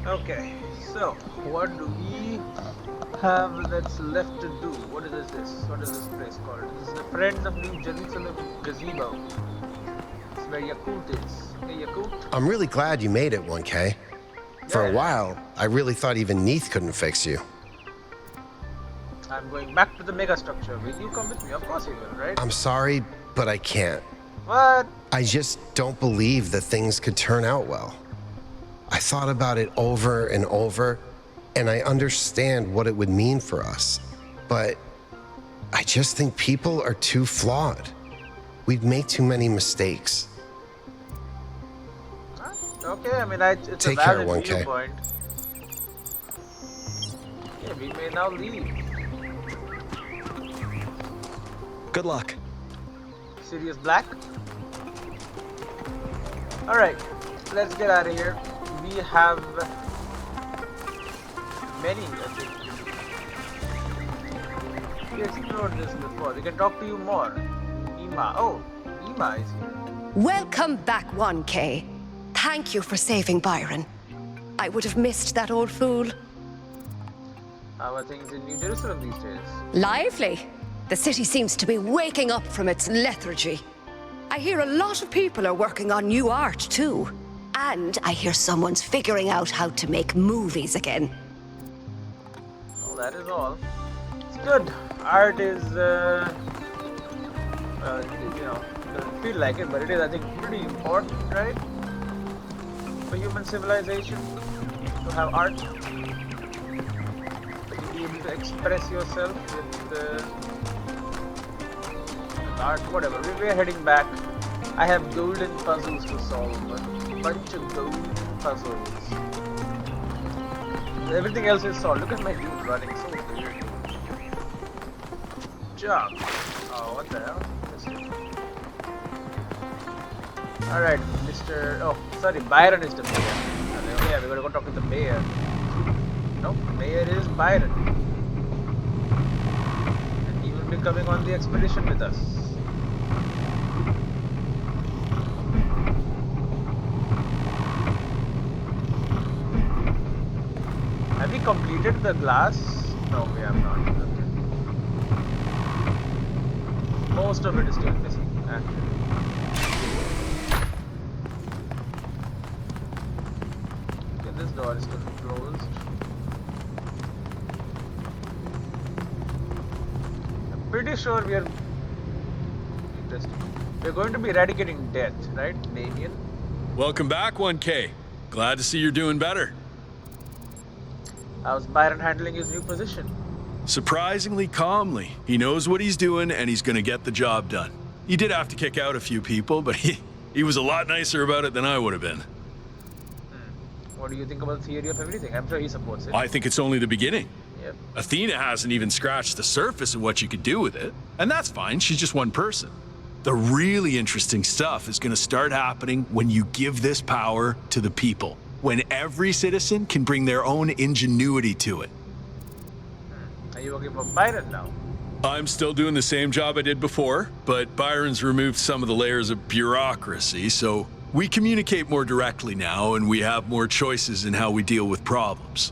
Okay, so what do we have that's left to do? What is this? What is this place called? This is the Friends of New Jerusalem Gazebo. It's where Yakut is. Hey Yakut? I'm really glad you made it, 1K. For a while, I really thought even Neath couldn't fix you. I'm going back to the megastructure. Will you come with me? Of course you will, right? I'm sorry, but I can't. What? I just don't believe that things could turn out well. I thought about it over and over, and I understand what it would mean for us. But I just think people are too flawed. We'd make too many mistakes. Okay, I mean, it's Take a care, valid 1K. viewpoint. Yeah, we may now leave. Good luck. Sirius Black? Alright, let's get out of here. We have many, I think. We explored this before. We can talk to you more. Ima. Oh, Ima is here. Welcome back, 1K. Thank you for saving Byron. I would have missed that old fool. How are things in New Jerusalem these days? Lively. The city seems to be waking up from its lethargy. I hear a lot of people are working on new art, too. And I hear someone's figuring out how to make movies again. Well, that is all. It's good. Art is, doesn't feel like it, but it is, I think, pretty important, right? For human civilization, to have art. To be able to express yourself with art, whatever. We're heading back. I have golden puzzles to solve. A bunch of golden puzzles. Everything else is solved. Look at my dude running, so weird. Jump. Oh, what the hell? Alright, Mr. Oh, sorry, Byron is the mayor. Yeah, we're gonna go talk to the mayor. Nope, mayor is Byron. And he will be coming on the expedition with us. Have we completed the glass? No, we have not. Okay. Most of it is still missing, actually. Okay, this door is still closed. I'm pretty sure we are... Interesting. We're going to be eradicating death, right, Damien? Welcome back, 1K. Glad to see you're doing better. How's Byron handling his new position? Surprisingly calmly. He knows what he's doing, and he's gonna get the job done. He did have to kick out a few people, but he was a lot nicer about it than I would have been. What do you think about the theory of everything? I'm sure he supports it. I think it's only the beginning. Yep. Athena hasn't even scratched the surface of what you could do with it. And that's fine, she's just one person. The really interesting stuff is gonna start happening when you give this power to the people. When every citizen can bring their own ingenuity to it. Are you working for Byron now? I'm still doing the same job I did before, but Byron's removed some of the layers of bureaucracy, so we communicate more directly now and we have more choices in how we deal with problems.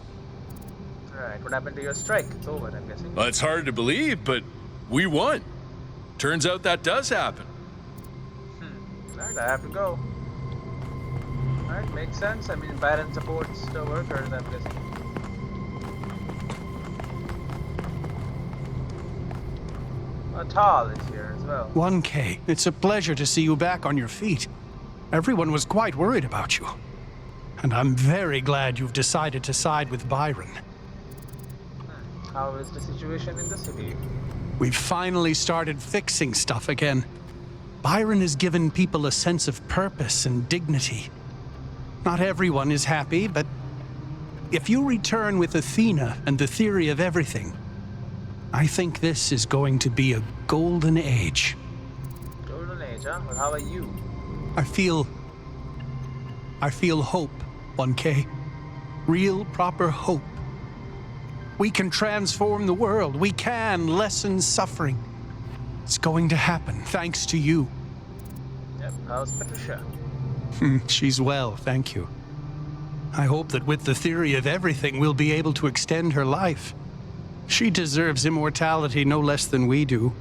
Right, what happened to your strike? It's over, I'm guessing. Well, it's hard to believe, but we won. Turns out that does happen. Alright, I have to go. Alright, makes sense. I mean, Byron supports the workers, I'm guessing. Tal is here as well. 1K, it's a pleasure to see you back on your feet. Everyone was quite worried about you. And I'm very glad you've decided to side with Byron. How is the situation in the city? We've finally started fixing stuff again. Byron has given people a sense of purpose and dignity. Not everyone is happy, but if you return with Athena and the theory of everything, I think this is going to be a golden age. Golden age, huh? Well, how are you? I feel hope, 1K. Real, proper hope. We can transform the world. We can lessen suffering. It's going to happen, thanks to you. Yep, how's Patricia? She's well, thank you. I hope that with the theory of everything, we'll be able to extend her life. She deserves immortality no less than we do.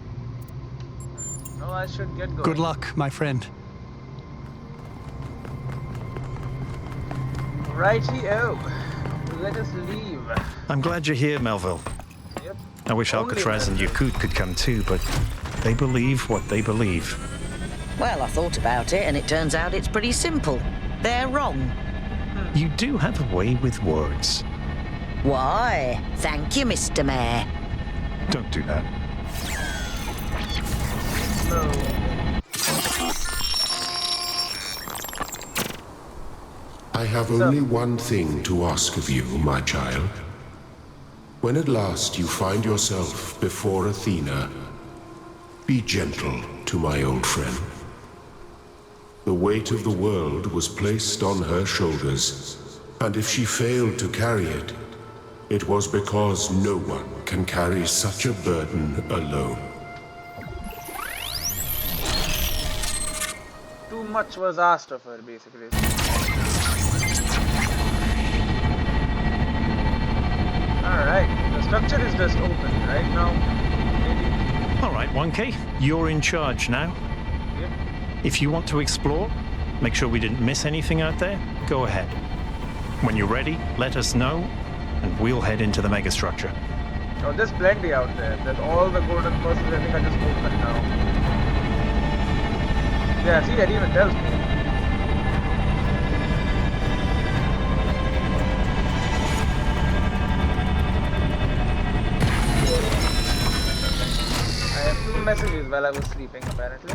No, I should get going. Good luck, my friend. Righty-o. Let us leave. I'm glad you're here, Melville. Yep. I wish Only Alcatraz and message. Yakut could come too, but they believe what they believe. Well, I thought about it, and it turns out it's pretty simple. They're wrong. You do have a way with words. Why? Thank you, Mr. Mayor. Don't do that. I have only one thing to ask of you, my child. When at last you find yourself before Athena, be gentle to my old friend. The weight of the world was placed on her shoulders, and if she failed to carry it, it was because no one can carry such a burden alone. Too much was asked of her, basically. Alright, the structure is just open right now. Maybe. All right, 1K, you're in charge now. Yep. If you want to explore, make sure we didn't miss anything out there, go ahead. When you're ready, let us know, and we'll head into the megastructure. Oh, there's plenty out there. There's all the golden purses, I think are just open now. Yeah, see, it even tells me. I have 2 messages while I was sleeping, apparently.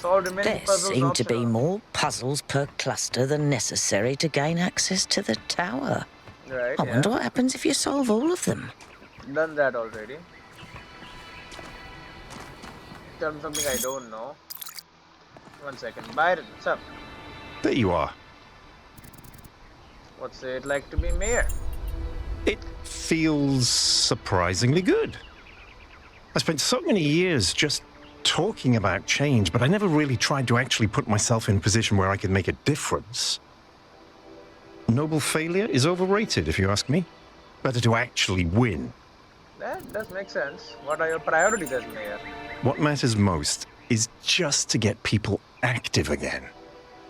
Solve remaining There puzzles seem to be optional. more puzzles per cluster than necessary to gain access to the tower. Right, I yeah. wonder what happens if you solve all of them. Done that already. Tell me something I don't know. 1 second. Byron, what's up? There you are. What's it like to be mayor? It feels surprisingly good. I spent so many years just talking about change, but I never really tried to actually put myself in a position where I could make a difference. Noble failure is overrated, if you ask me. Better to actually win. That does make sense. What are your priorities as mayor? What matters most is just to get people active again.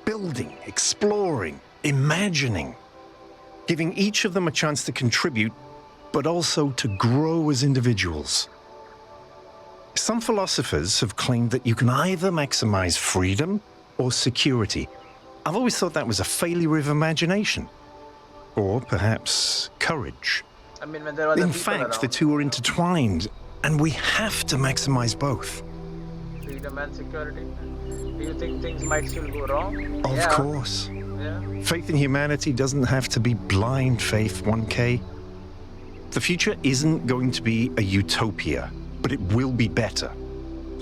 Building, exploring, imagining. Giving each of them a chance to contribute, but also to grow as individuals. Some philosophers have claimed that you can either maximize freedom or security. I've always thought that was a failure of imagination. Or perhaps courage. I mean, when there are other In people fact, around, the two are intertwined, and we have to maximize both. freedom and security. Do you think things might still go wrong? Of Yeah. course. Yeah. Faith in humanity doesn't have to be blind faith, 1K. The future isn't going to be a utopia, but it will be better.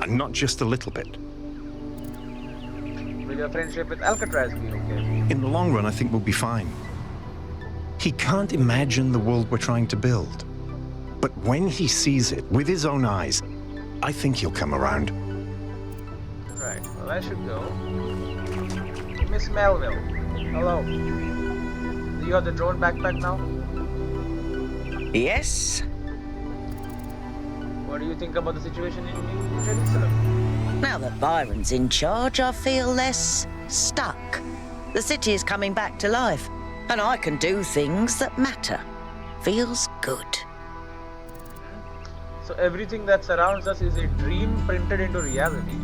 And not just a little bit. Will your friendship with Alcatraz be okay? In the long run, I think we'll be fine. He can't imagine the world we're trying to build. But when he sees it with his own eyes, I think he'll come around. Right. Well, I should go. Miss Melville. Hello. Do you have the drone backpack now? Yes? What do you think about the situation in New Jerusalem? Now that Byron's in charge, I feel less stuck. The city is coming back to life, and I can do things that matter. Feels good. So everything that surrounds us is a dream printed into reality.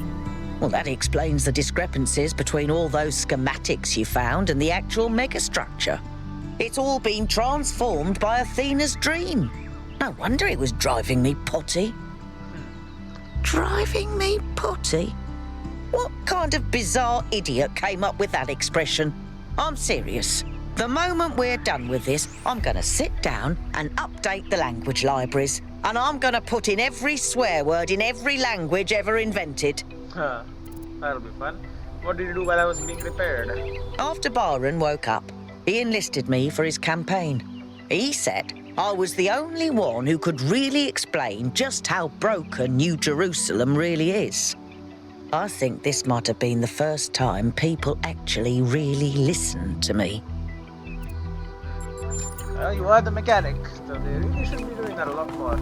Well, that explains the discrepancies between all those schematics you found and the actual megastructure. It's all been transformed by Athena's dream. No wonder it was driving me potty. Driving me potty? What kind of bizarre idiot came up with that expression? I'm serious. The moment we're done with this, I'm going to sit down and update the language libraries, and I'm going to put in every swear word in every language ever invented. Huh. That'll be fun. What did you do while I was being repaired? After Byron woke up, he enlisted me for his campaign. He said I was the only one who could really explain just how broken New Jerusalem really is. I think this might have been the first time people actually really listened to me. You are the mechanic, so they really should be doing that a lot more.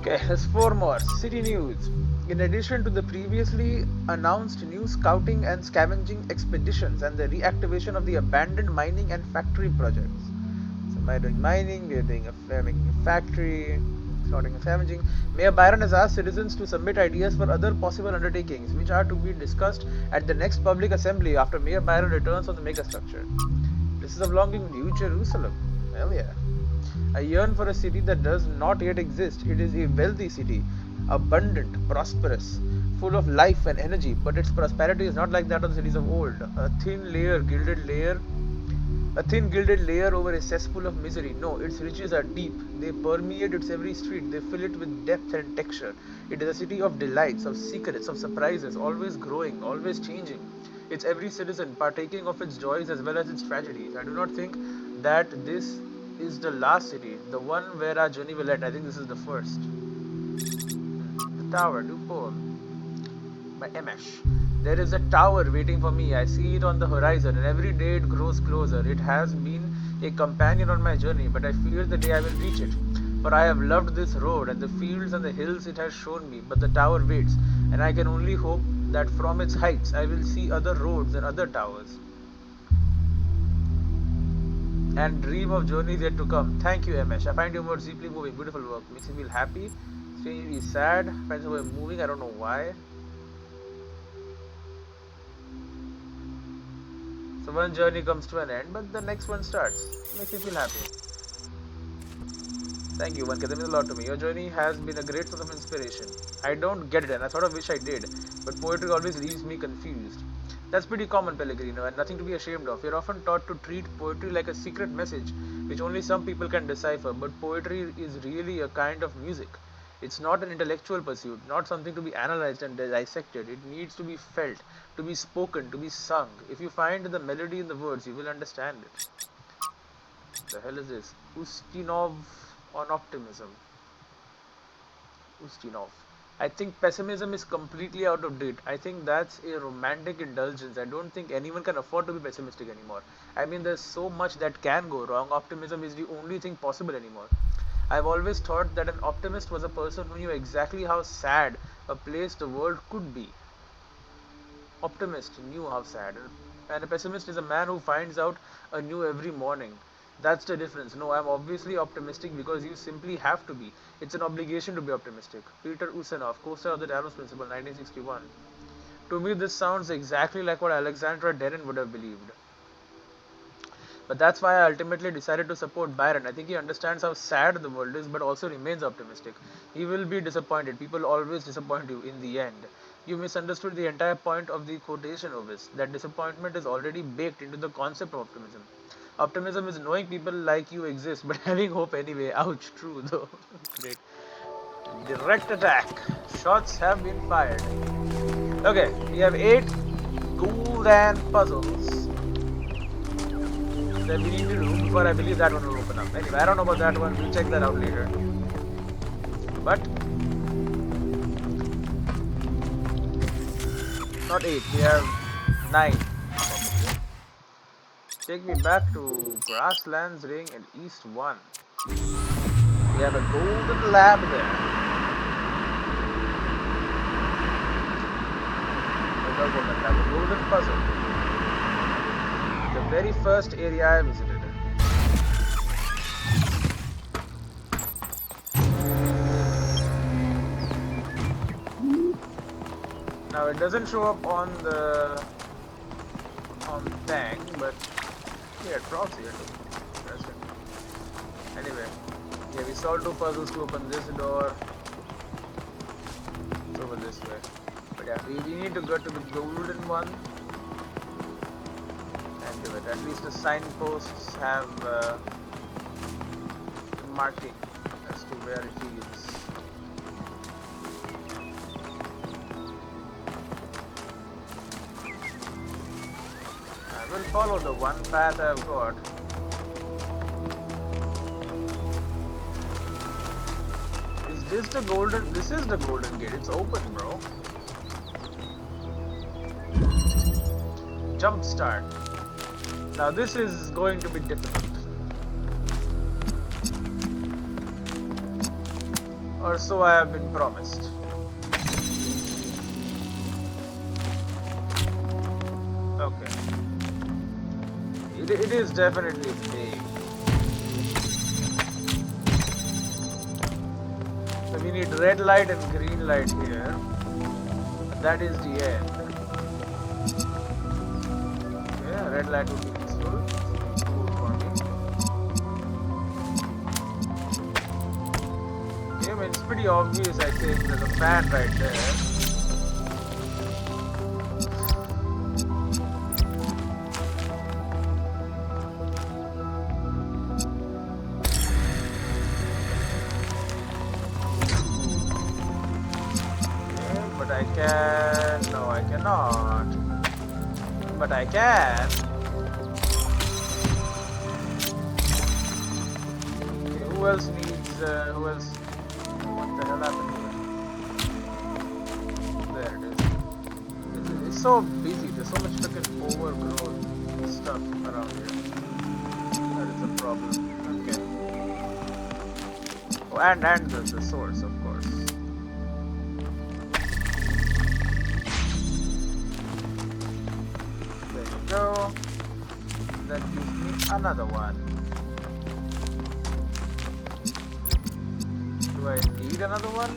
Okay, there's 4 more. City news. In addition to the previously announced new scouting and scavenging expeditions and the reactivation of the abandoned mining and factory projects. So by doing mining, we are doing a factory, scouting and scavenging. Mayor Byron has asked citizens to submit ideas for other possible undertakings, which are to be discussed at the next public assembly after Mayor Byron returns on the megastructure. This is of longing New Jerusalem. Hell yeah. I yearn for a city that does not yet exist. It is a wealthy city, abundant, prosperous, full of life and energy, but its prosperity is not like that of the cities of old. A thin gilded layer over a cesspool of misery. No, its riches are deep. They permeate its every street. They fill it with depth and texture. It is a city of delights, of secrets, of surprises, always growing, always changing. It's every citizen partaking of its joys as well as its tragedies. I do not think that this is the last city, the one where our journey will end. I think this is the first. The tower, new poem by Emesh. There is a tower waiting for me. I see it on the horizon, and every day it grows closer. It has been a companion on my journey, but I fear the day I will reach it. For I have loved this road and the fields and the hills it has shown me, but the tower waits, and I can only hope that from its heights I will see other roads and other towers. And dream of journeys yet to come. Thank you, Emesh. I find your words deeply moving. Beautiful work. Makes me feel happy, strangely sad. Finds a way of moving. I don't know why. So one journey comes to an end, but the next one starts. Makes me feel happy. Thank you, Vanka. That means a lot to me. Your journey has been a great source of inspiration. I don't get it, and I sort of wish I did, but poetry always leaves me confused. That's pretty common, Pellegrino, and nothing to be ashamed of. You're often taught to treat poetry like a secret message, which only some people can decipher, but poetry is really a kind of music. It's not an intellectual pursuit, not something to be analyzed and dissected. It needs to be felt, to be spoken, to be sung. If you find the melody in the words, you will understand it. The hell is this? Ustinov on optimism. Ustinov. I think pessimism is completely out of date. I think that's a romantic indulgence. I don't think anyone can afford to be pessimistic anymore. I mean, there's so much that can go wrong. Optimism is the only thing possible anymore. I've always thought that an optimist was a person who knew exactly how sad a place the world could be. Optimist knew how sad, and a pessimist is a man who finds out anew every morning. That's the difference. No, I'm obviously optimistic because you simply have to be. It's an obligation to be optimistic. Peter Ustinov, co-star of the Talos Principle, 1961. To me, this sounds exactly like what Alexandra Derin would have believed. But that's why I ultimately decided to support Byron. I think he understands how sad the world is, but also remains optimistic. He will be disappointed. People always disappoint you in the end. You misunderstood the entire point of the quotation, Ovis. That disappointment is already baked into the concept of optimism. Optimism is knowing people like you exist, but having hope anyway. Ouch, true though. Great. Direct attack. Shots have been fired. Okay, we have 8 golden puzzles that we need to do before I believe that one will open up. Anyway, I don't know about that one. We'll check that out later. But not 8. We have 9. Take me back to Grasslands Ring and East 1. We have a golden lab there. A golden puzzle. The very first area I visited. Now it doesn't show up on the thing, but yeah, it drops here too. Interesting. Anyway, yeah, we solved 2 puzzles to open this door. It's over this way. But yeah, we need to go to the golden one. Do it. At least the signposts have marking as to where it leads. I will follow the one path I've got. Is this the golden? This is the golden gate. It's open, bro. jump start. Now this is going to be difficult. Or so I have been promised. Okay. It is definitely big. So we need red light and green light here. That is the end. Okay, red light would be useful. Cool for me. Okay, I mean, it's pretty obvious, I think. There's a fan right there. No, I cannot. But I can. Okay, who else needs, who else? What the hell happened here? There it is. It's so busy, there's so much freaking overgrowth stuff around here. That is a problem. Okay. Oh, and the source, of course. Go. That gives me another one. Do I need another one?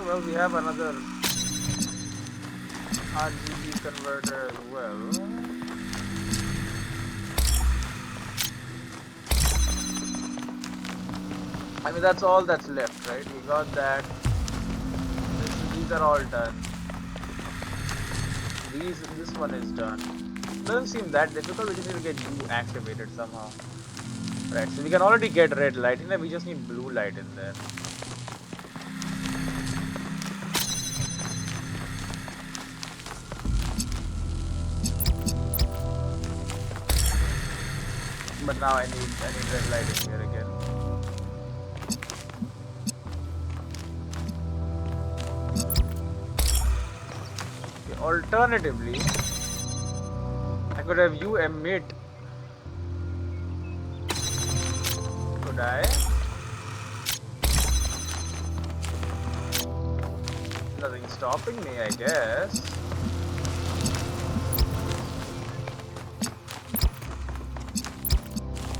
Well, we have another RGB converter as well. I mean, that's all that's left, right? We got that. These are all done. This one is done. Doesn't seem that difficult. We just need to get blue activated somehow. Right, so we can already get red light in there. We just need blue light in there. But now I need red light in here again. Okay, alternatively, I could have you emit. Could I? Nothing stopping me, I guess.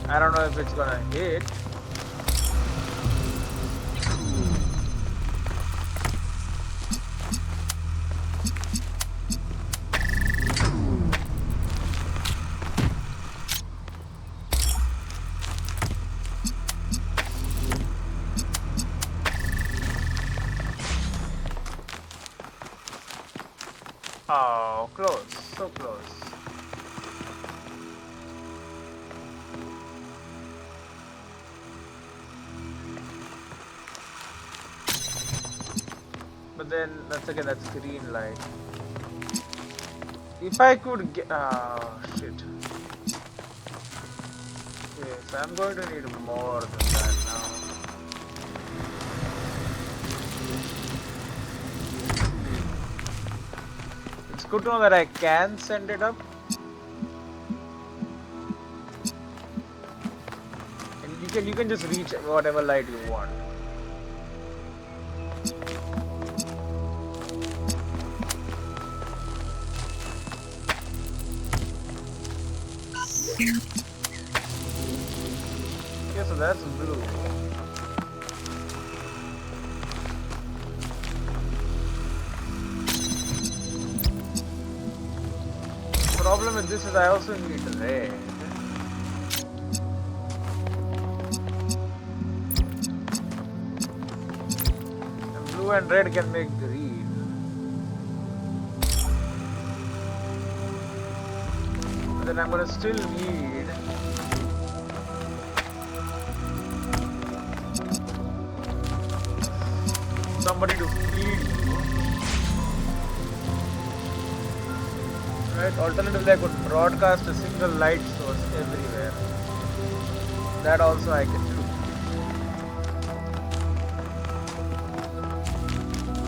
I don't know if it's gonna hit. Oh, close, so close. But then, that's green light. If I could get... Oh, shit. Okay, so I'm going to need more than that now. It's good to know that I can send it up. And you can just reach whatever light you want. Okay, so that's blue. The problem with this is I also need red. And blue and red can make green. But then I'm gonna still need Right? Alternatively, I could broadcast a single light source everywhere. That also I can do.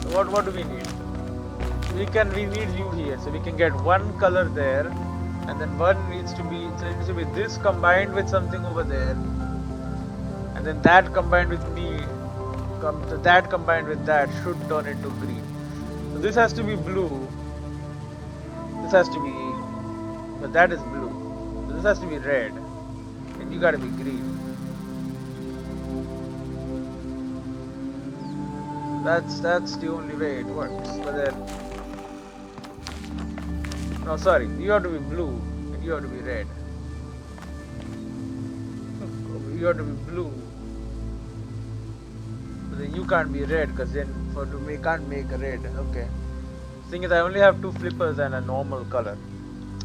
So what do we need? We need you here, so we can get one color there, and then one needs to be this combined with something over there, and then that combined with that combined with that should turn into green. So this has to be blue. This has to be, but that is blue. So this has to be red, and you gotta be green. That's the only way it works. But then, no, sorry, you have to be blue and you have to be red. You have to be blue, but then you can't be red because then we can't make a red. Okay. Thing is, I only have 2 flippers and a normal color,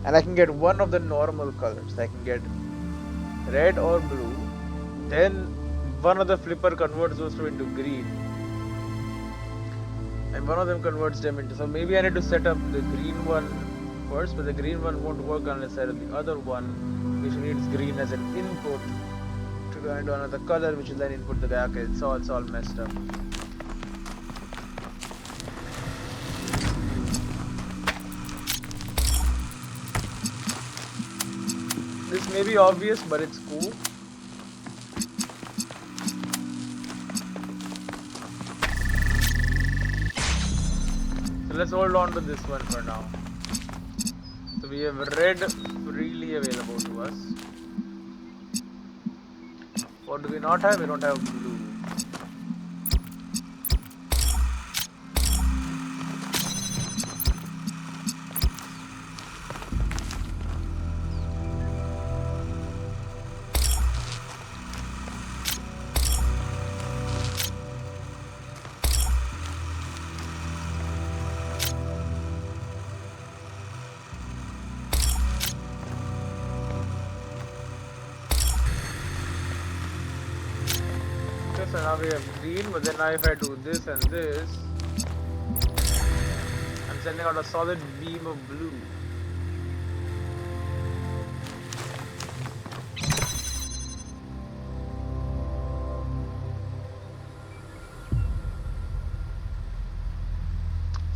and I can get one of the normal colors. I can get red or blue. Then one of the flipper converts those two into green. And one of them converts them into, so maybe I need to set up the green one first, but the green one won't work unless I have the other one, which needs green as an input to go into another color, which will then input the guy. Okay, it's all messed up. This may be obvious, but it's cool. Let's hold on to this one for now. So we have red freely available to us. What do we not have? We don't have blue. So now we have green, but then now if I do this and this, I'm sending out a solid beam of blue.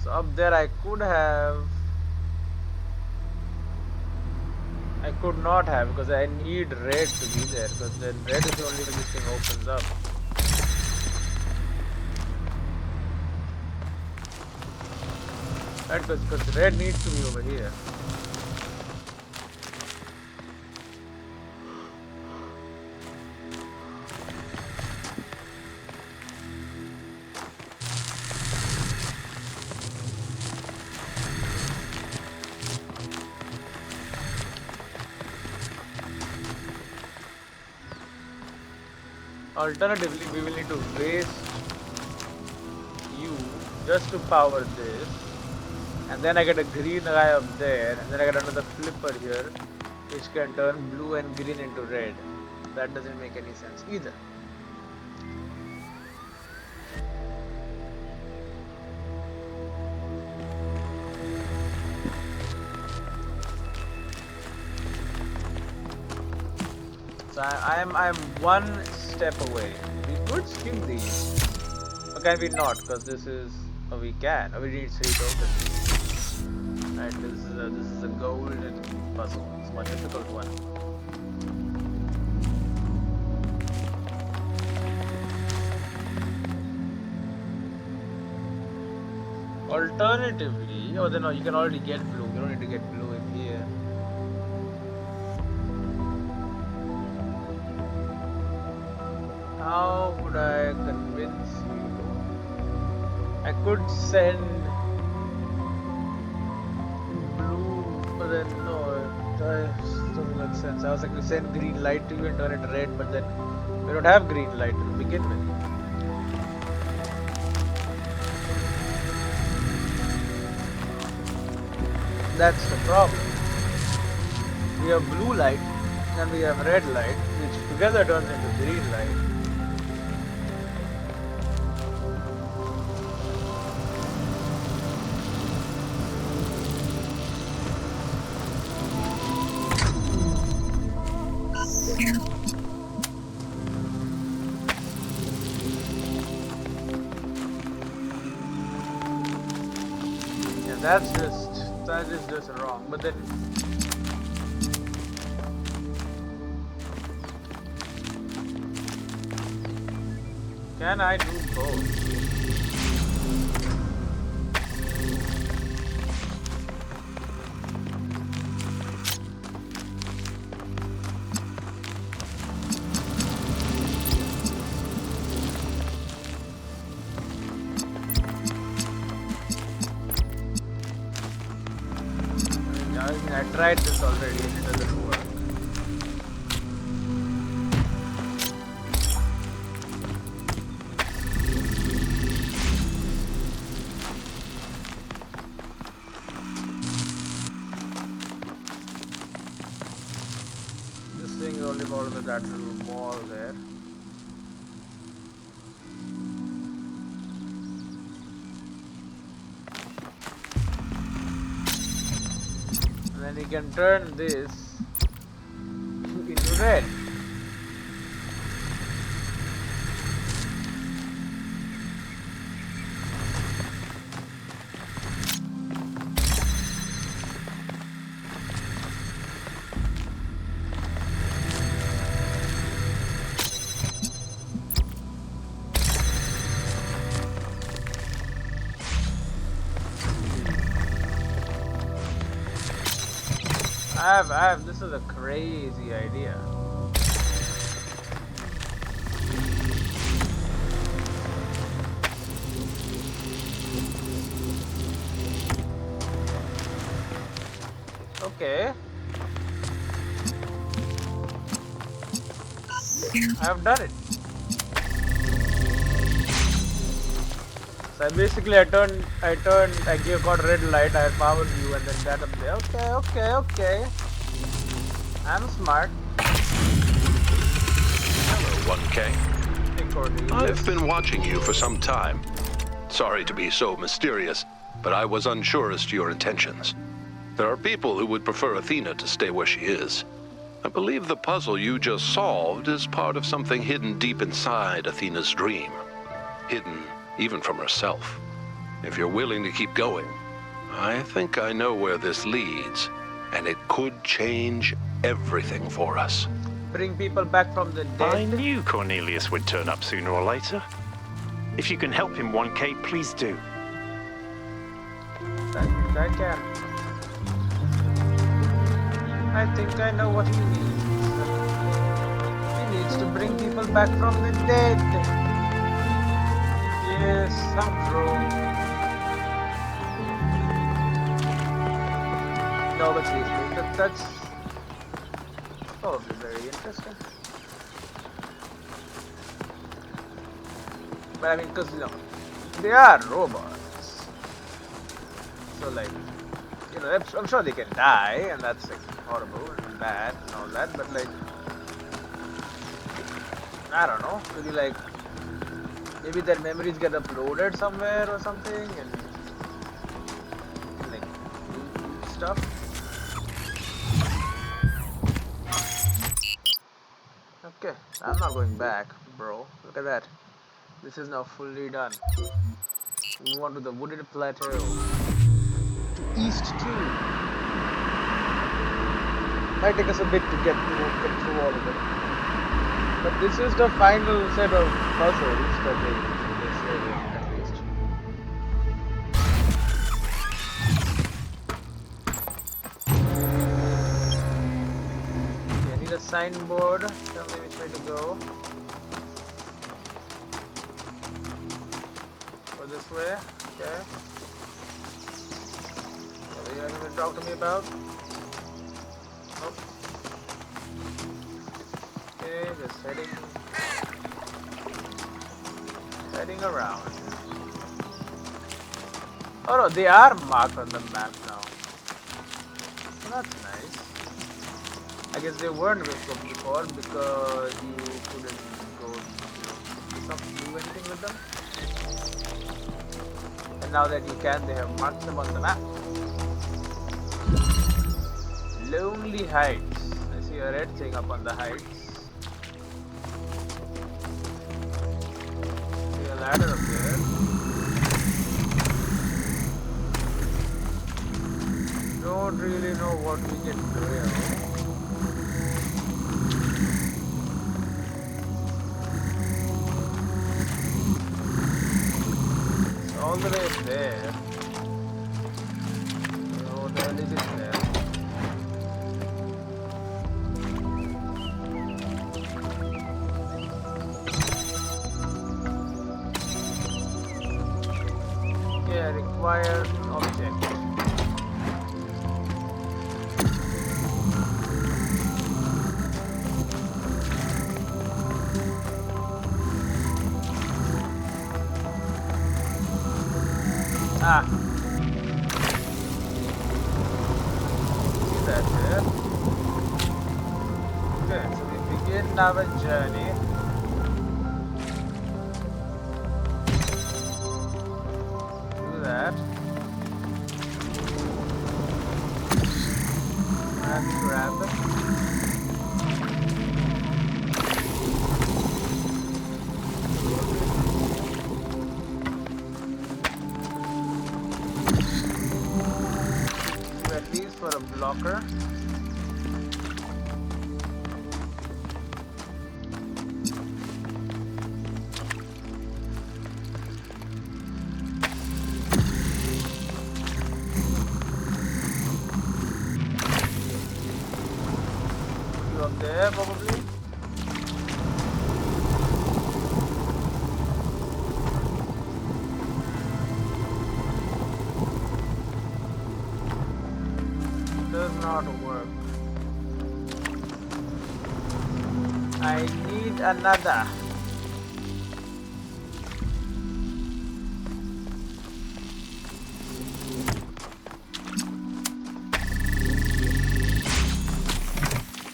So up there I could not have because I need red to be there, because then red is the only way this thing opens up. Right, because red needs to be over here. Alternatively, we will need to waste you just to power this, and then I get a green guy up there, and then I get another flipper here which can turn blue and green into red. That doesn't make any sense either. So I am one step away. We could skim these. Or can we not? Because this is, oh, we can. Oh, we need 3 tokens. Right, this is a golden puzzle. It's a more difficult one. Alternatively, oh, then no, you can already get blue. You don't need to get blue in here. How would I convince you? I could send blue, but then no, it doesn't make sense. I was like to send green light to you and turn it red, but then we don't have green light to begin with. That's the problem. We have blue light and we have red light, which together turns into green light. That is just wrong. But then, can I do both? I tried this already and it doesn't work. This thing is only involved with that little wall there. And then you can turn this into red. This is a crazy idea. Okay. I have done it. So I got red light, I powered you and then that up there. Okay. I'm smart. Hello, 1K. Hey, Cornelius. I've been watching you for some time. Sorry to be so mysterious, but I was unsure as to your intentions. There are people who would prefer Athena to stay where she is. I believe the puzzle you just solved is part of something hidden deep inside Athena's dream. Hidden even from herself. If you're willing to keep going, I think I know where this leads, and it could change everything for us. Bring people back from the dead. I knew Cornelius would turn up sooner or later. If you can help him, 1K, please do. I can. I think I know what he needs. He needs to bring people back from the dead. Yes, sounds wrong. No, but seriously, that's probably very interesting. But I mean, because, you know, they are robots. So, like, you know, I'm sure they can die, and that's, like, horrible and bad and all that, but, like, I don't know, could you, like, maybe their memories get uploaded somewhere or something, and, like, do stuff? Okay, I'm not going back, bro. Look at that. This is now fully done. Move on to the wooded plateau. To East 2. Might take us a bit to get through all of it. But this is the final set of puzzles that they say, at least. Okay, I need a signboard. Tell me which way to go. Go this way. Okay. What are you going to talk to me about? Nope. Okay, just heading around. Oh no, they are marked on the map now. That's nice. I guess they weren't before because you couldn't go do anything with them. And now that you can, they have marked them on the map. Lonely Heights. I see a red thing up on the heights. See a ladder up there. don't really know what we can drill. It's all the way there. Oh, the hell is it there? Okay, require object. Ah. See that there? Okay, so we begin our journey. Do that. And grab it. At least for a blocker. You up there probably? Does not work. I need another.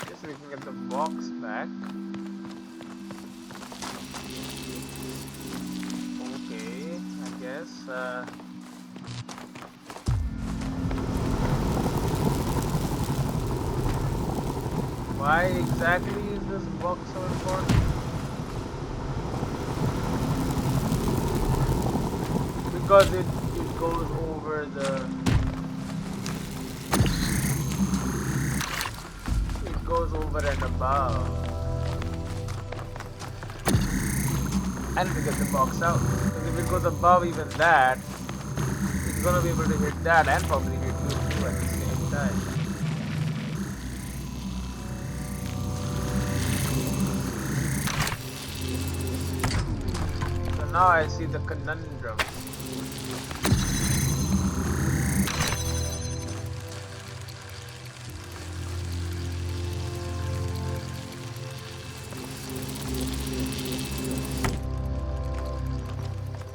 Guess we can get the box back. Okay, I guess. Why exactly is this box so important? Because it goes over the... It goes over and above. I need to get the box out. Because if it goes above even that, it's gonna be able to hit that and probably hit you too at the same time. Now I see the conundrum.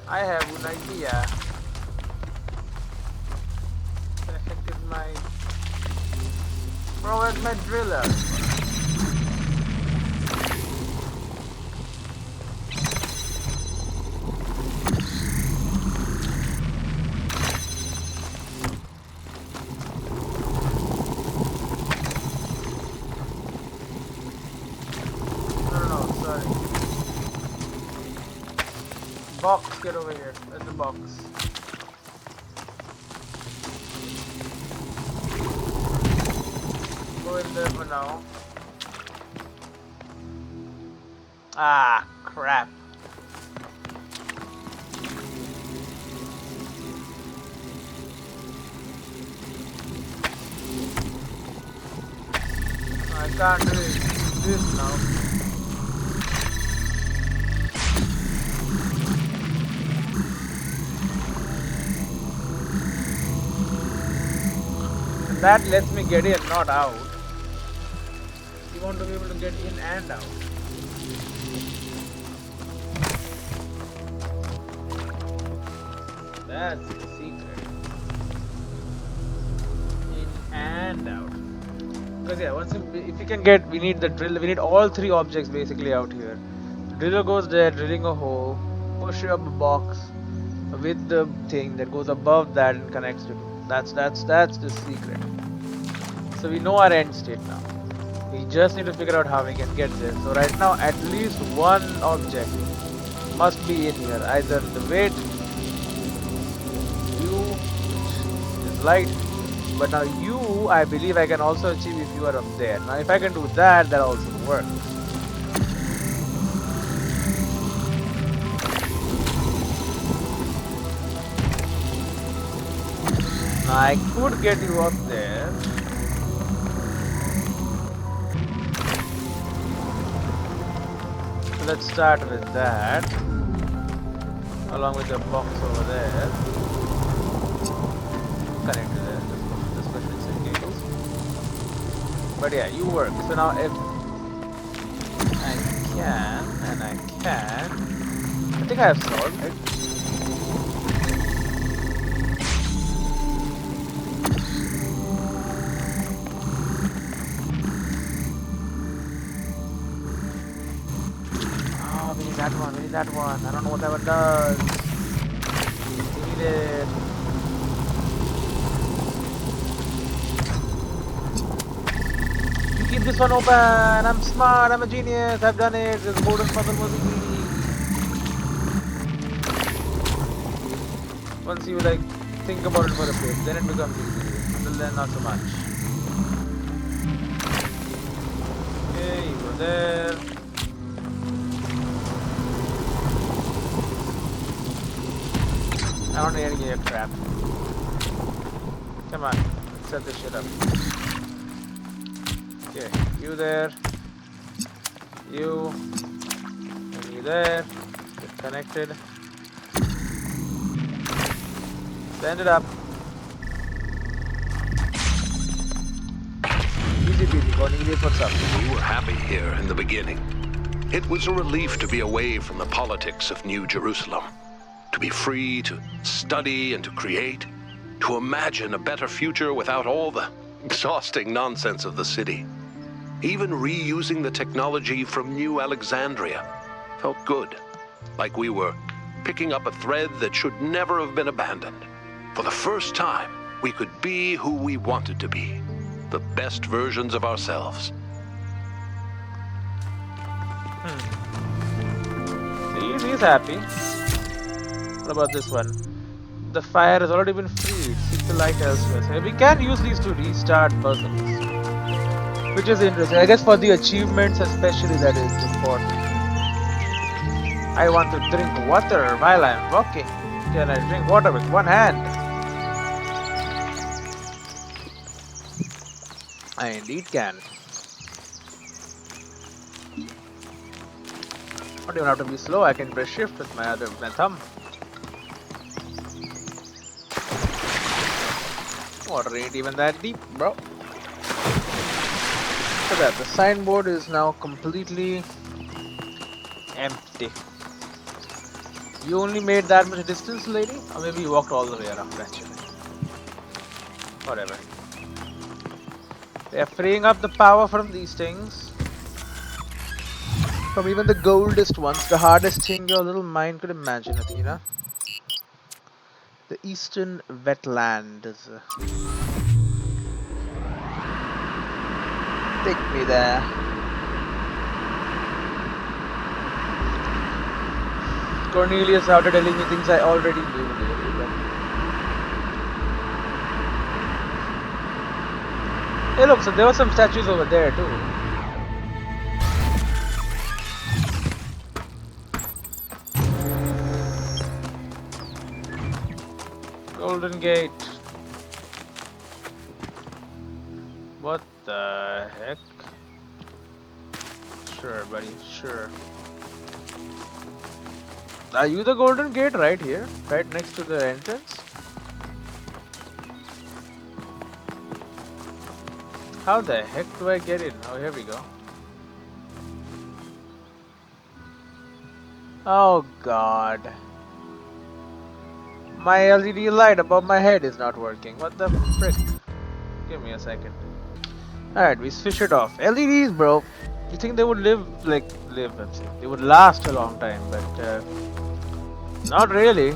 I have an idea. What the heck is my... Bro, where's my driller? Box, get over here. Where's the box? Go in there for now. Ah, crap. I can't do this now. That lets me get in, not out. You want to be able to get in and out. That's the secret. In and out. Because yeah, if you can get, we need the drill. We need all three objects basically out here. The driller goes there, drilling a hole, push up a box with the thing that goes above that and connects to it. That's the secret. So we know our end state now. We just need to figure out how we can get there. So right now, at least one object must be in here. Either the weight, view, which is light, But now you, I believe I can also achieve if you are up there. Now if I can do that, that also works. Now I could get you up there. So let's start with that. Along with the box over there. Connect to the special insert cables. But yeah, you work. So now if I can, and I can, I think I have solved it. Oh, we need that one, we need that one. I don't know what that one does. We need it. Keep this one open. I'm smart. I'm a genius. I've done it. This golden puzzle was easy. Once you like think about it for a bit, then it becomes easy. Until then, not so much. Okay, you go there. I don't need any air crap. Come on, let's set this shit up. Okay, you there, you, and you there, get connected, send it up, easy peasy, Cornelius, what's up? We were happy here in the beginning. It was a relief to be away from the politics of New Jerusalem, to be free to study and to create, to imagine a better future without all the exhausting nonsense of the city. Even reusing the technology from New Alexandria felt good, like we were picking up a thread that should never have been abandoned. For the first time, we could be who we wanted to be, the best versions of ourselves. See, he's happy. What about this one? The fire has already been freed. Seek the light elsewhere. So we can use these to restart puzzles. Which is interesting. I guess for the achievements especially that is important. I want to drink water while I am walking. Can I drink water with one hand? I indeed can. Don't even have to be slow. I can press shift with my thumb. Water ain't even that deep, bro. Look at that, the signboard is now completely empty. You only made that much distance, lady? Or maybe you walked all the way around, actually. Whatever. They are freeing up the power from these things. From even the goldest ones, the hardest thing your little mind could imagine, Athena. The Eastern Wetlands. Take me there. Cornelius started telling me things I already knew. Hey look, so there were some statues over there too. Golden Gate. What the heck? Sure, buddy, sure. Are you the Golden Gate right here? Right next to the entrance? How the heck do I get in? Oh, here we go. Oh god. My LED light above my head is not working. What the frick? Give me a second. Alright, we switch it off. LEDs, bro. You think they would live, they would last a long time, but not really.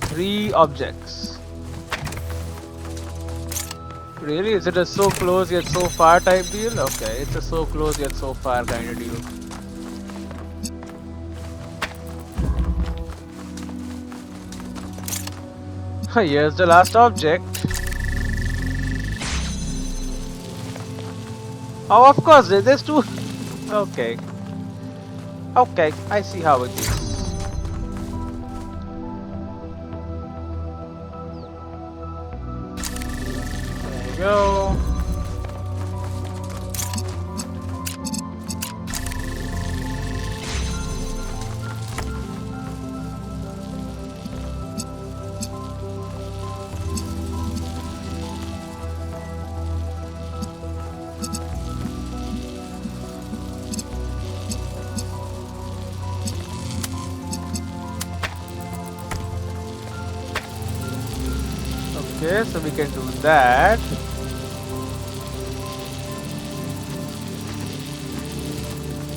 3 objects. Really? Is it a so close yet so far type deal? Okay, it's a so close yet so far kind of deal. Here's the last object. Oh, of course, there's two. Okay. Okay, I see how it is. There you go. Okay, so we can do that.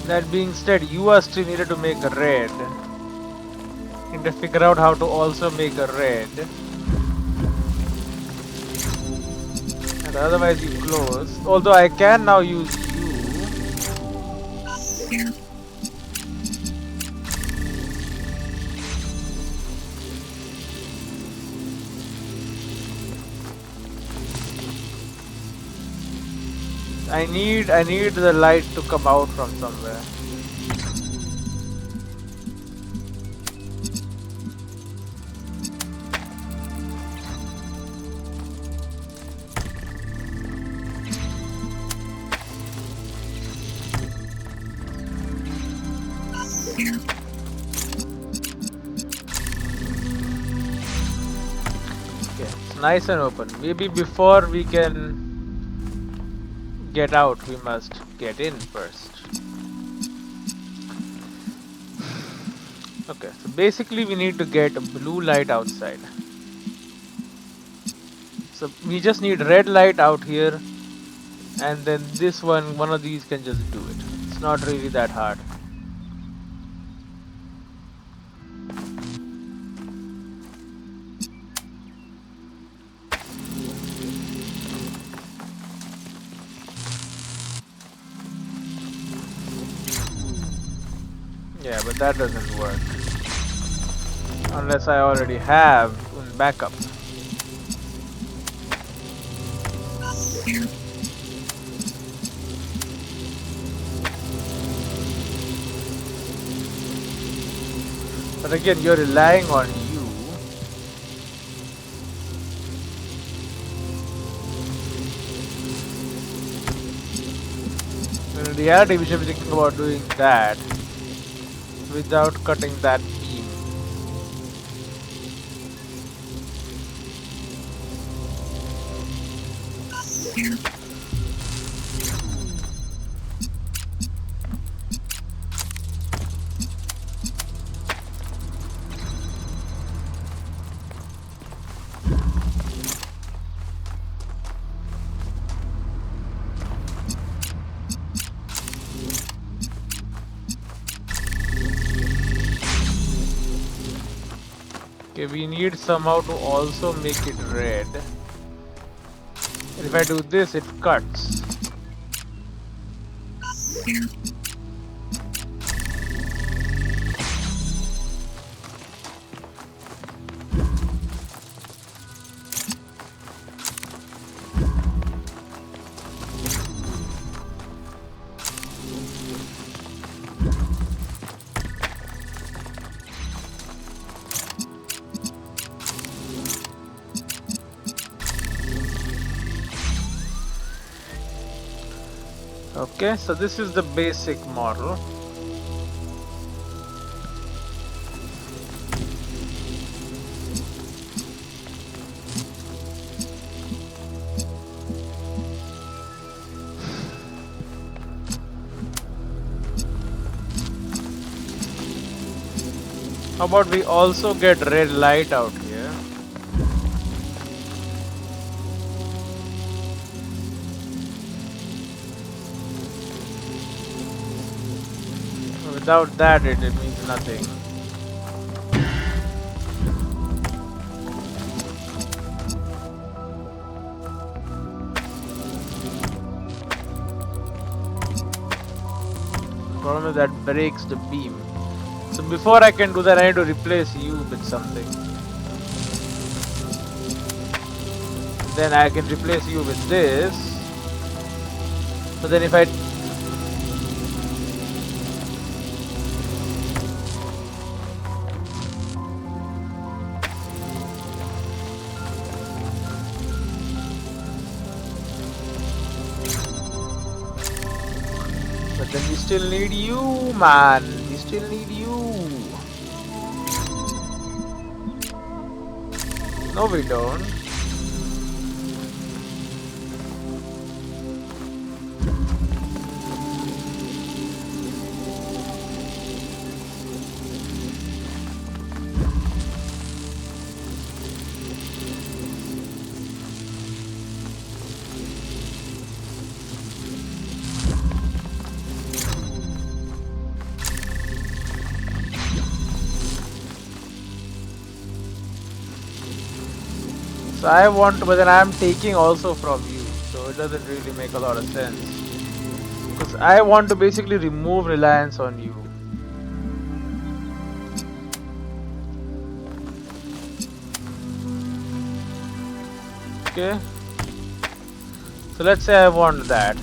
That being said, you are still needed to make a red. Need to figure out how to also make a red. And otherwise you close. Although I can now use you. I need the light to come out from somewhere. Okay, it's nice and open. Maybe before we can get out, we must get in first. Okay, so basically we need to get a blue light outside. So we just need red light out here, and then this one of these can just do it. It's not really that hard. Yeah, but that doesn't work. Unless I already have backup. But again, you're relying on you. In reality, we should be thinking about doing that without cutting that beam. Okay, we need somehow to also make it red. And if I do this, it cuts. Okay, so this is the basic model. How about we also get red light out here? Without that, it means nothing. Problem is that breaks the beam. So before I can do that, I need to replace you with something. then I can replace you with this. But then if I but then we still need you, man. We still need you. No, we don't. So I want, but then I'm taking also from you, so it doesn't really make a lot of sense. Because I want to basically remove reliance on you. Okay. So let's say I want that.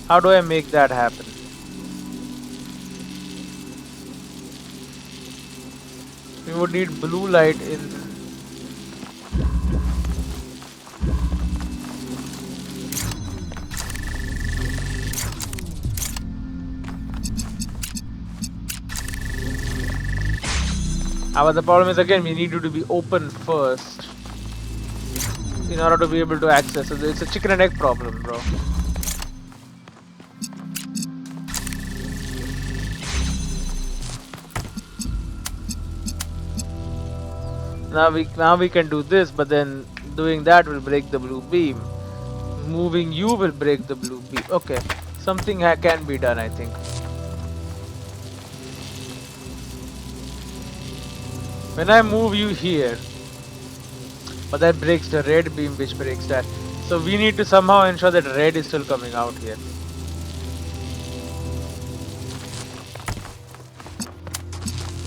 How do I make that happen? We would need blue light in. But the problem is, again, we need you to be open first in order to be able to access. So it's a chicken and egg problem, bro. Now we can do this, but then doing that will break the blue beam. Moving you will break the blue beam. Okay, something can be done, I think. When I move you here, but that breaks the red beam, which breaks that. So we need to somehow ensure that red is still coming out here.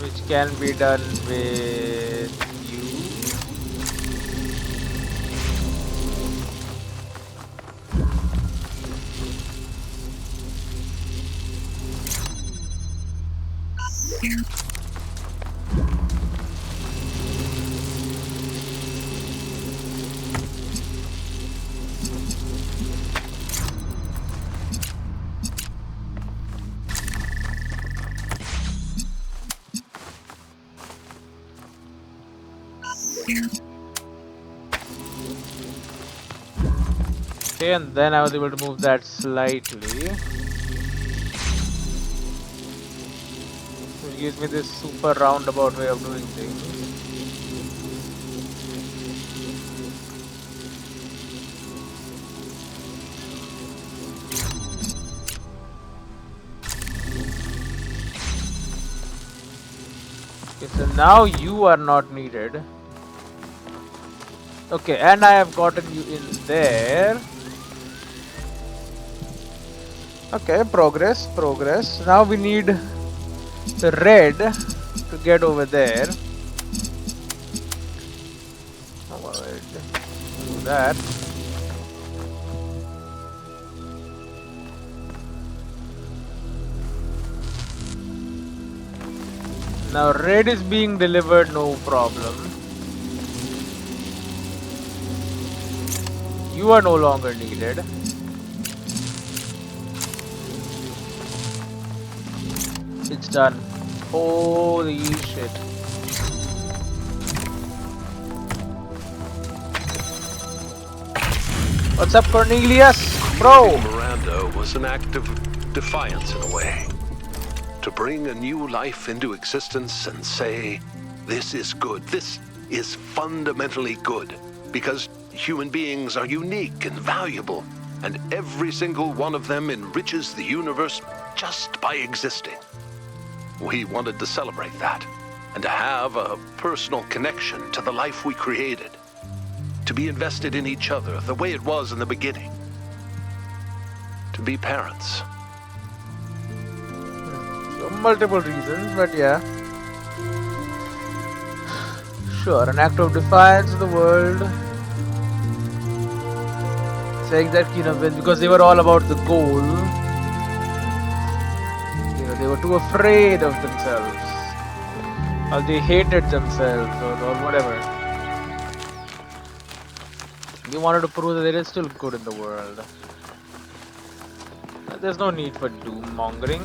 Which can be done with you. Okay, and then I was able to move that slightly. Which gives me this super roundabout way of doing things. Okay, so now you are not needed. Okay, and I have gotten you in there. Okay, progress. Now we need the red to get over there. Do that. Now red is being delivered, no problem. You are no longer needed. It's done. Holy shit. What's up, Cornelius? Bro! Miranda was an act of defiance in a way. To bring a new life into existence and say, this is good, this is fundamentally good, because human beings are unique and valuable, and every single one of them enriches the universe just by existing. We wanted to celebrate that, and to have a personal connection to the life we created. To be invested in each other the way it was in the beginning. To be parents. So multiple reasons, but yeah. Sure, an act of defiance of the world. Saying that, because they were all about the goal, they were too afraid of themselves. Or they hated themselves, or whatever. They wanted to prove that there is still good in the world. There's no need for doom mongering.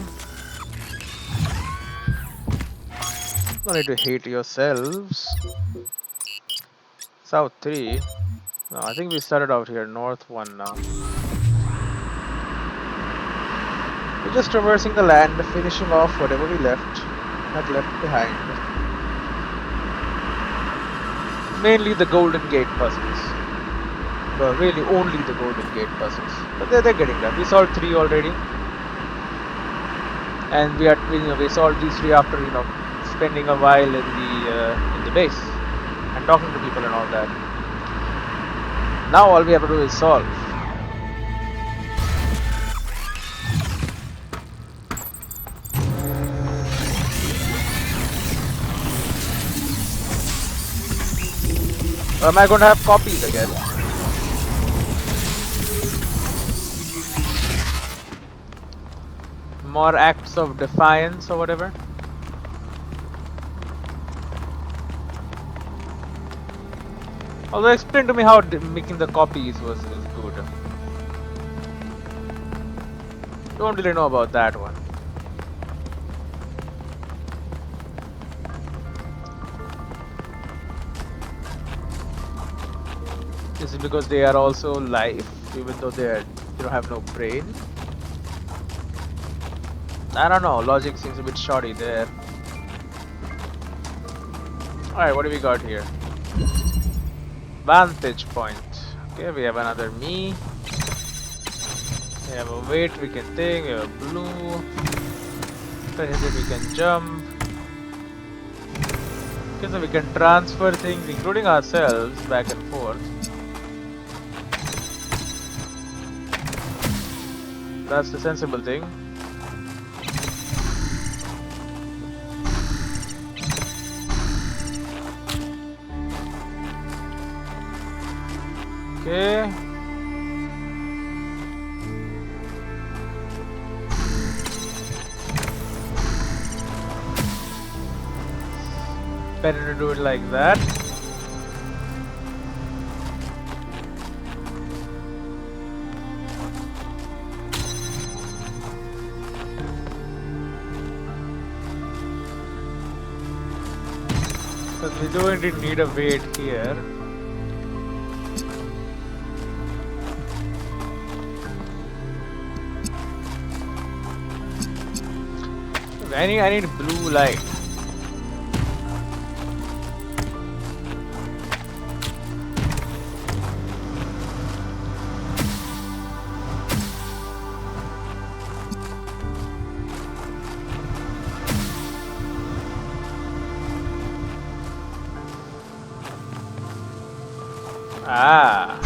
No need to hate yourselves. South 3. No, I think we started out here, North 1 now. We're just traversing the land, finishing off whatever we had left behind. Mainly the Golden Gate puzzles. Well, really only the Golden Gate puzzles. But they're getting done. We solved 3 already. And we solved these 3 after, spending a while in the base. And talking to people and all that. Now all we have to do is solve. Or am I going to have copies again? More acts of defiance or whatever? Although explain to me how making the copies was good. Don't really know about that one. Is it because they are also life, even though they have no brain? I don't know. Logic seems a bit shoddy there. Alright, what do we got here? Vantage point. Okay, we have another me. We have a weight we can take. We have a blue. We can jump. Okay, so we can transfer things, including ourselves, back and forth. That's the sensible thing. Okay. Better to do it like that. Because we do indeed need a weight here. I need blue light. Ah.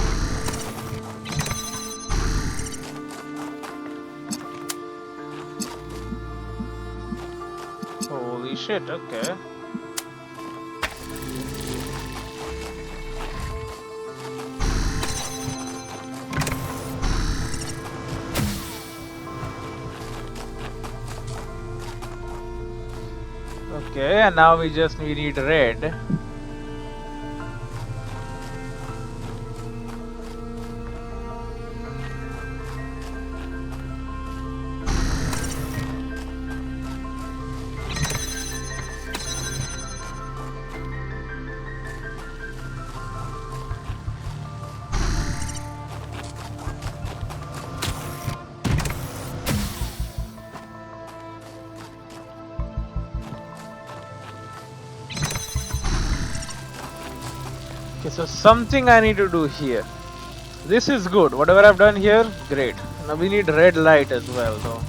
Holy shit, okay. Okay, and now we need red. Okay, so something I need to do here. This is good. Whatever I've done here, great. Now we need red light as well, though.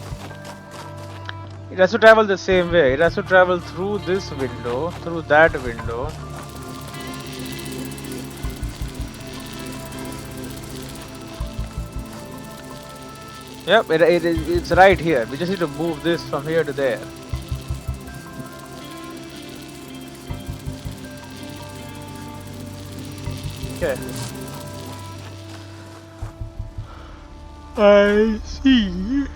It has to travel the same way. It has to travel through this window, through that window. Yep, it's right here. We just need to move this from here to there. Okay. I see.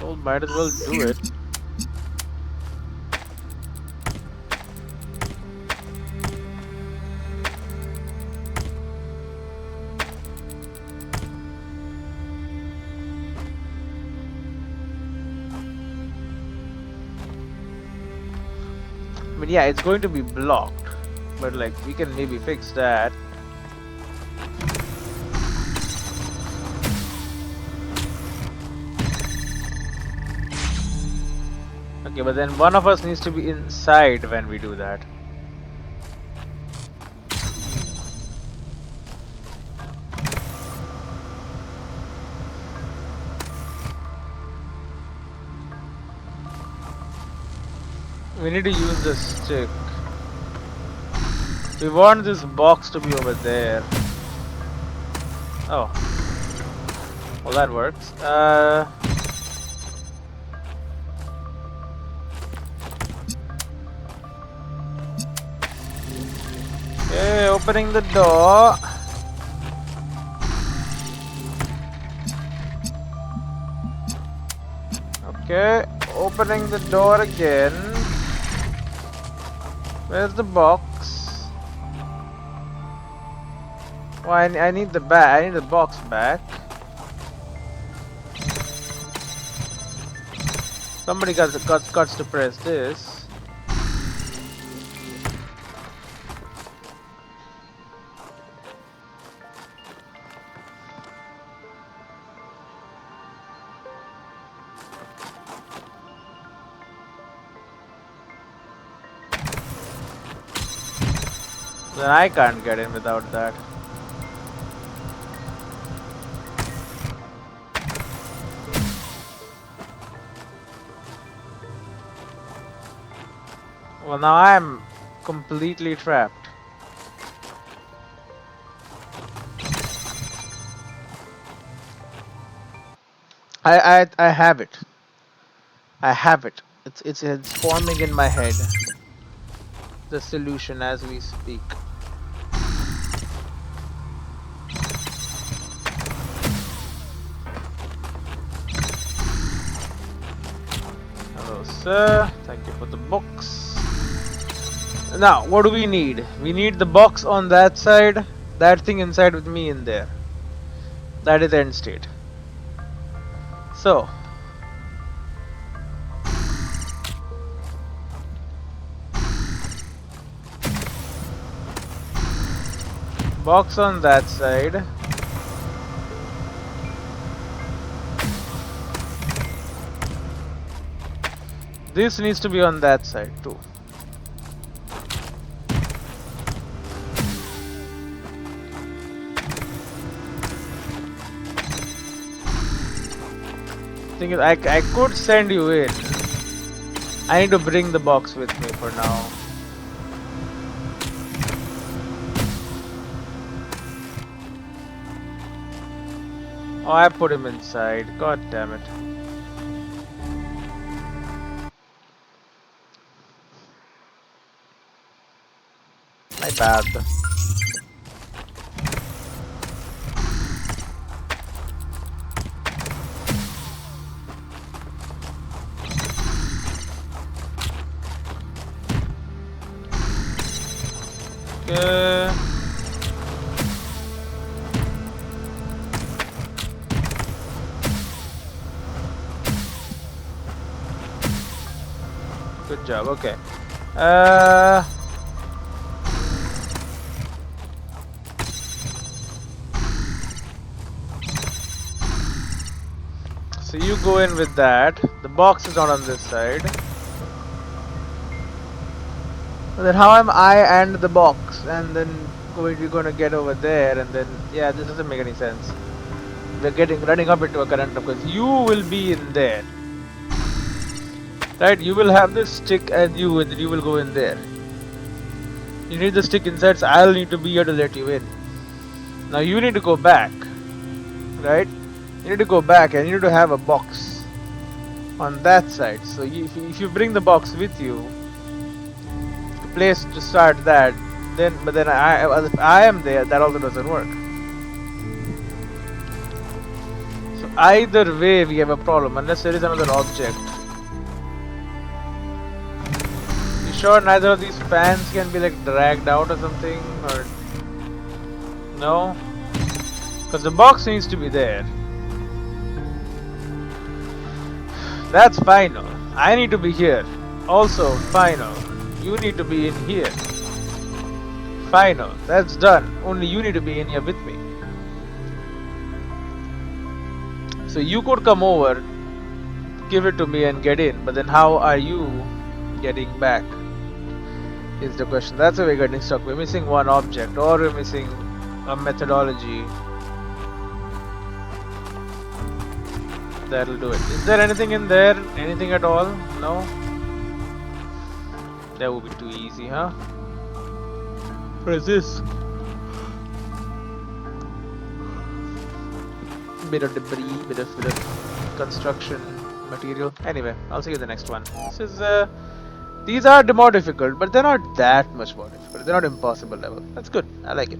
Well, might as well do it. I mean, yeah, it's going to be blocked, but like we can maybe fix that. Okay, but then one of us needs to be inside when we do that. We need to use the stick. We want this box to be over there. Oh. Well, that works. Okay, opening the door. Okay, opening the door again. Where's the box? Oh, I need the I need the box back. Somebody got to press this. Then I can't get in without that. Well, now I'm completely trapped. I have it. I have it. It's forming in my head. The solution as we speak. Hello, sir. Thank you for the box. Now, what do we need? We need the box on that side. That thing inside with me in there. That is end state. So. Box on that side. This needs to be on that side too. Thing is, I could send you in. I need to bring the box with me for now. Oh, I put him inside. God damn it. My bad. Okay. Good job. Okay. So you go in with that. The box is not on this side. But then how am I and the box? And then we're gonna get over there, and then yeah, this doesn't make any sense. We're running up into a current because you will be in there. Right, you will have this stick and you will go in there. You need the stick inside, so I'll need to be here to let you in. Now you need to go back. Right? You need to go back and you need to have a box on that side. So if you bring the box with you, place to start that, then if I am there, that also doesn't work. So either way we have a problem, unless there is another object. You sure neither of these fans can be like dragged out or something, or no? Because the box needs to be there. That's final. I need to be here. Also final. You need to be in here. Final. That's done. Only you need to be in here with me. So you could come over, give it to me and get in, but then how are you getting back? Is the question. That's where we're getting stuck. We're missing one object, or we're missing a methodology. That'll do it. Is there anything in there? Anything at all? No? That would be too easy, huh? What is this? Bit of debris, bit of construction material. Anyway, I'll see you in the next one. These are more difficult, but they're not that much more difficult. They're not impossible level. That's good. I like it.